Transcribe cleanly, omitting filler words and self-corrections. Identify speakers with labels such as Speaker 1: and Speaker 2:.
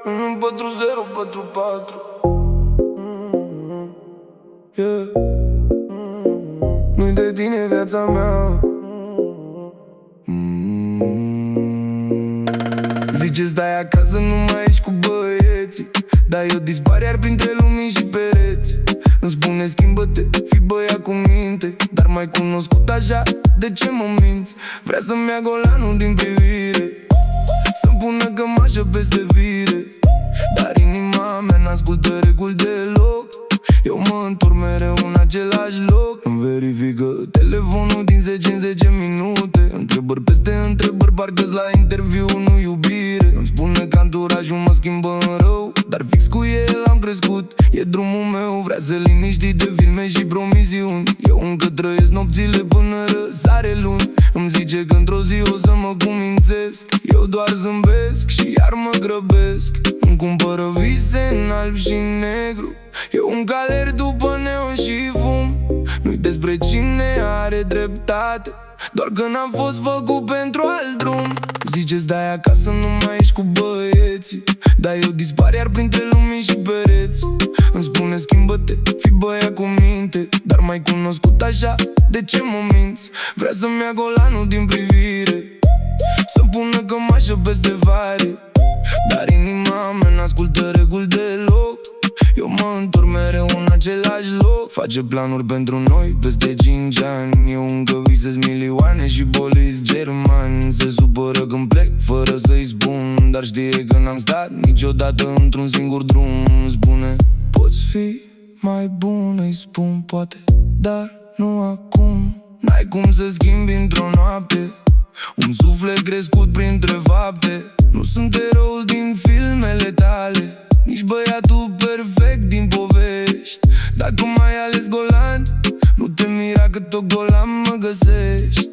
Speaker 1: în 4044. Yeah. Nu-i de tine viața mea. Zice stai acasă, nu mai ești cu băieții, dar eu dispar iar printre lumini și pereți. Îmi spune schimbă-te, fii băiat cu minte, dar mai cunoscut așa, de ce mă minți? Vrea să-mi ia golanul din privire, să-mi pună cămașă peste vire, dar inima mea n-ascultă reguli deloc. Eu mă întorc mereu în același loc. Îmi verifică telefonul din 10 în 10 minute, întrebări peste întrebări, parcă-s la interviu, nu iubire. Îmi spune că anturajul mă schimbă în rău, dar fix cu el am crescut, e drumul meu. Vrea să liniști de filme și promisiuni, eu încă trăiesc nopțile până răsare luni. Îmi zice că într-o zi o să mă cumințesc, eu doar zâmbesc și iar mă grăbesc. Îmi cumpără vise în alb și negru, eu un caler după neon și fum. Nu-i despre cine are dreptate, doar că n-am fost făcut pentru alt drum. Zice stai acasă, nu mai ești cu băieții, dar eu dispar iar printre lumini și pereți. Îmi spune schimbă-te, fii băiat cu minte, dar mai cunoscut așa, de ce mă minți? Vrea să-mi ia golanul din privire, să-mi pună cămașă peste vare, dar inima mea n-ascultă reguli deloc. Eu mă întorc mereu în același loc. Face planuri pentru noi peste 5 ani, eu încă visez milioane și boliți germani. Se supără când plec fără să-i spun, dar știe că n-am stat niciodată într-un singur drum. Spune poți fi mai bun, îi spun poate, dar nu acum. N-ai cum să schimbi într-o noapte un suflet crescut printre fapte. Nu sunt eroul din filmele tale, nici băiatul perfect din povești. Dacă m-ai ales golan, nu te mira că tot golan mă găsești.